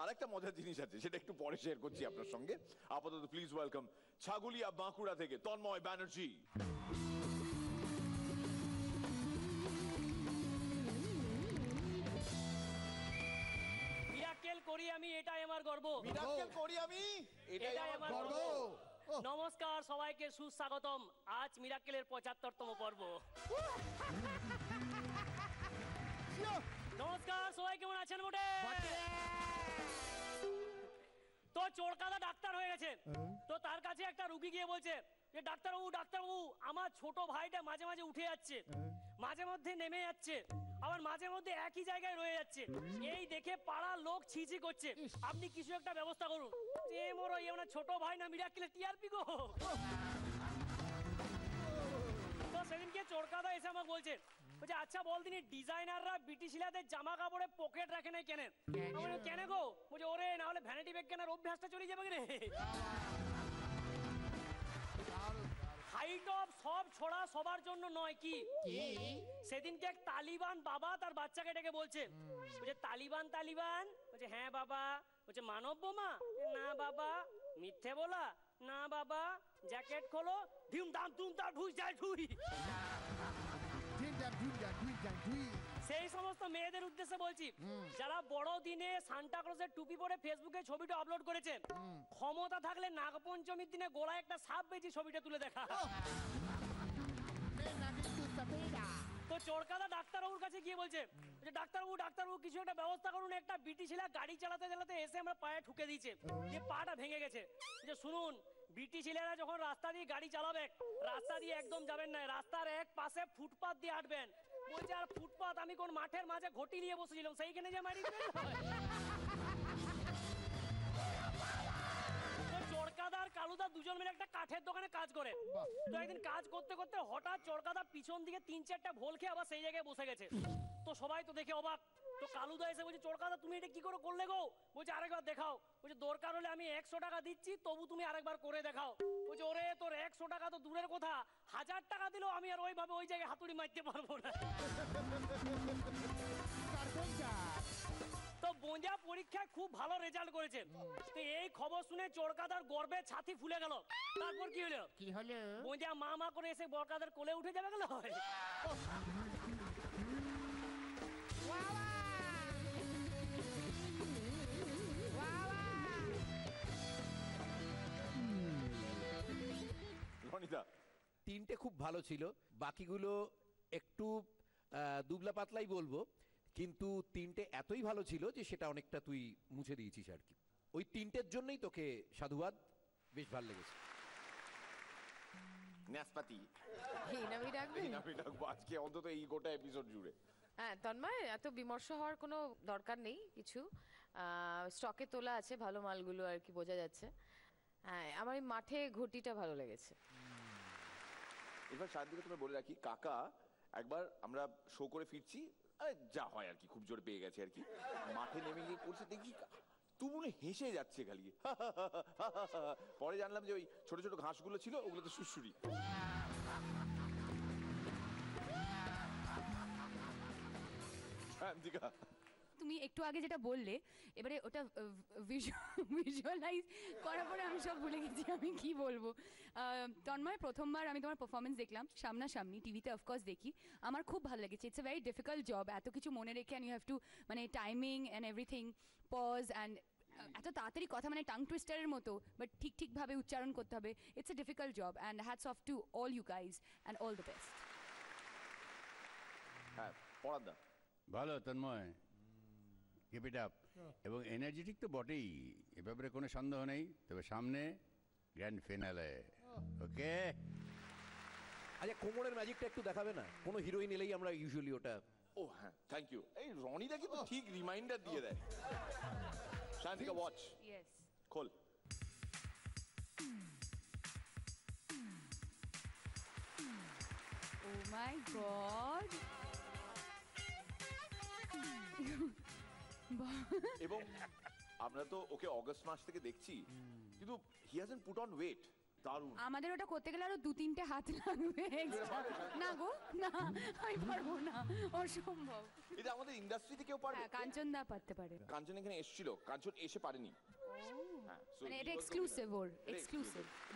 আরেকটা মজার জিনিস আছে, সেটা একটু পরে শেয়ার করছি আপনার সঙ্গে। আপাতত প্লিজ ওয়েলকাম ছাগুলিয়া বাঁকুড়া থেকে তন্ময় ব্যানার্জি। মিরাক্কেল করি আমি, এটাই আমার গর্ব। মিরাক্কেল করি আমি, এটাই আমার গর্ব। নমস্কার সবাইকে, সুস্বাগতম। আজ মিরাক্কেলের 75তম পর্ব। নমস্কার সবাই, কেমন আছেন? মোটে তো চোরকাদা ডাক্তার হয়ে গেছে, তো তার কাছে একটা রুগী গিয়ে বলছে যে ডাক্তারবাবু ডাক্তারবাবু, আমার ছোট ভাইটা মাঝে মাঝে উঠে যাচ্ছে, মাঝে মধ্যে নেমে যাচ্ছে, আবার মাঝে মধ্যে একই জায়গায় রয়ে যাচ্ছে। এই দেখে পাড়ার লোক ছিছি করছে, আপনি কিছু একটা ব্যবস্থা করুন। যে মোর ছোট ভাই না মিরাক্কেলের টিআরপি গো। তো সেদিনকে চোরকাদা এসে আমাকে বলছে আচ্ছা বল দিনি, ডিজাইনাররা বিটি শিলাদের জামা কাপড়ে পকেট রাখে নাই কেন? কেন গো? বলছে ওরে না হলে ভ্যানিটি ব্যাগ কেনার অভ্যাসটা চলে যাবে রে। হাইট অফ সব ছোড়া সবার জন্য নয়। কি সেদিনকে এক তালিবান বাবা তার বাচ্চাকে ডেকে বলছে তালিবান তালিবান, বলছে হ্যাঁ বাবা। বলছে মানব বোমা? না বাবা। মিথ্যে বলা? না বাবা। জ্যাকেট খোলো, ধিম দাম তুম তার ঢুস যায় ঢুই। সেই সমস্ত মেয়েদের উদ্দেশ্যে বলছি যারা বড় দিনে সান্টা ক্লজের টুপি পরে ফেসবুকে ছবিটা আপলোড করেছে, ক্ষমতা থাকলে নাগপঞ্চমীর দিনে গোলায় একটা সাপ বেজি ছবিটা তুলে দেখা। তো চোরকাদা ডাক্তারবাবুর কাছে গিয়ে বলছে ডাক্তারবাবু ডাক্তারবাবু কিছু একটা ব্যবস্থা করুন, একটা বিটি ছেলে গাড়ি চালাতে চালাতে এসে আমরা পায়ে ঠুকে দিয়েছে, যে পাটা ভেঙে গেছে। যে শুনুন, বিটি ছেলেরা যখন রাস্তা দিয়ে গাড়ি চালাবে, রাস্তা দিয়ে একদম যাবেন না, রাস্তার এক পাশে ফুটপাত দিয়ে হাঁটবেন। বলছে আর ফুটপাত আমি কোন মাঠের মাঝে ঘটি নিয়ে বসেছিলাম, সেইখানে যে মারি দেবেন। চোরকাদা আর কালুদা দুজন মিলে একটা কাঠের দোকানে কাজ করে। তো একদিন কাজ করতে করতে হঠাৎ চোরকাদা পিছন দিকে 3-4টা ভোল খেয়ে আবার সেই জায়গায় বসে গেছে। তো সবাই তো দেখে অবাক। তো কালুদা এসে বলছে চোরকাদা তুমি এটা কি করে করলে গো? বলছে আরেকবার দেখাও। বলছে দরকার হলে আমি 100 টাকা দিচ্ছি, তবু তুমি আরেকবার করে দেখাও। বলছে ওরে তোর 100 টাকা তো দূরের কথা, 1000 টাকা দিলেও আমি আর ওইভাবে ওই জায়গায় হাতুড়ি মারতে পারবো না। তো বোঁজা পরীক্ষায় খুব ভালো রেজাল্ট করেছে। তো এই খবর শুনে চোরকাদার গর্বে ছাতি ফুলে গেল। তারপর কি হলো? কি হলো? বোঁজা মা মা করে এসে বরকাদার কোলে উঠে যাবে গেল। তিনটে খুব ভালো ছিল, বাকিগুলো একটু দুবলা পাতলাই বলবো, কিন্তু তিনটে এতই ভালো ছিল যে সেটা অনেকটা তুই মুছে দিয়েছিস আর কি। ওই তিনটের জন্যই তোকে সাধুবাদ, বেশ ভালো লেগেছে। নাসপাতি নামি ডাকবো আজকে অন্তত এই গোটা এপিসোড জুড়ে। হ্যাঁ তন্ময়, এত বিমর্ষ হওয়ার কোনো দরকার নেই। কিছু স্টকে তোলা আছে ভালো মালগুলো আর কি, বোঝা যাচ্ছে। হ্যাঁ আমার মাঠে ঘটিটা ভালো লেগেছে। এবার সারাদিকে তুমি বলে রাখি, কাকা একবার আমরা শো করে ফিরছি, যা হয় আর কি, খুব জোরে পেয়ে গেছে আর কি, মাঠে নেমে গিয়ে করছে, দেখি তুমুলে হেসে যাচ্ছে খালি। পরে জানলাম যে ওই ছোট ছোট ঘাসগুলো ছিল, ওগুলো তো সুড়সুড়ি। তুমি একটু আগে যেটা বললে, এবারে ওটা ভিজুয়ালাইজ করার পরে আমি সব ভুলে গেছি আমি কি বলবো। তন্ময়, প্রথমবার আমি তোমার পারফরমেন্স দেখলাম সামনাসামনি, টিভিতে অফকোর্স দেখি, আমার খুব ভালো লেগেছে। It's a very difficult job, এত কিছু মনে রেখে, অ্যান্ড ইউ হ্যাভ টু মানে timing and everything, pause and এত তাড়াতাড়ি কথা, মানে টাং টুইস্টারের মতো, বাট ঠিকভাবে উচ্চারণ করতে হবে। It's a difficult job and hats off to all you guys and all the best. হ্যাঁ পড়াদা ভালো তন্ময়, কিপ ইট আপ। এবং এনার্জেটিক তো বটেই, এ ব্যাপারে কোনো সন্দেহ নেই। তবে সামনে গ্র্যান্ড ফিনালে, ওকে? আচ্ছা কোমরের ম্যাজিকটা একটু দেখাবে না? কোনো হিরোইন এলেই আমরা ইউজুয়ালি ওটা। ও হ্যাঁ, থ্যাংক ইউ। এই রনিদা কিন্তু ঠিক রিমাইন্ডার দিয়ে দেয়। শান্তিকা ওয়াচ, ইয়েস, খোল। ও মাই গড। এবং আমরা তো ওকে অগস্ট মাস থেকে দেখছি, কিন্তু হি হ্যাজন্ট পুট অন ওয়েট। দারুণ। আমাদের ওটা করতে গেলে আরো 2-3টে হাত লাগবে extra। না গো না, আমি পারবো না, অসম্ভব। এটা আমাদের ইন্ডাস্ট্রিতে কেউ পারবে? হ্যাঁ, কাঞ্চন দা পারতে পারে। কাঞ্চন এখানে এসেছিল, কাঞ্চন এসে পারেনি। হ্যাঁ, so মানে he এটা was the এক্সক্লুসিভ winner. ওর, এটা এক্সক্লুসিভ। exclusive।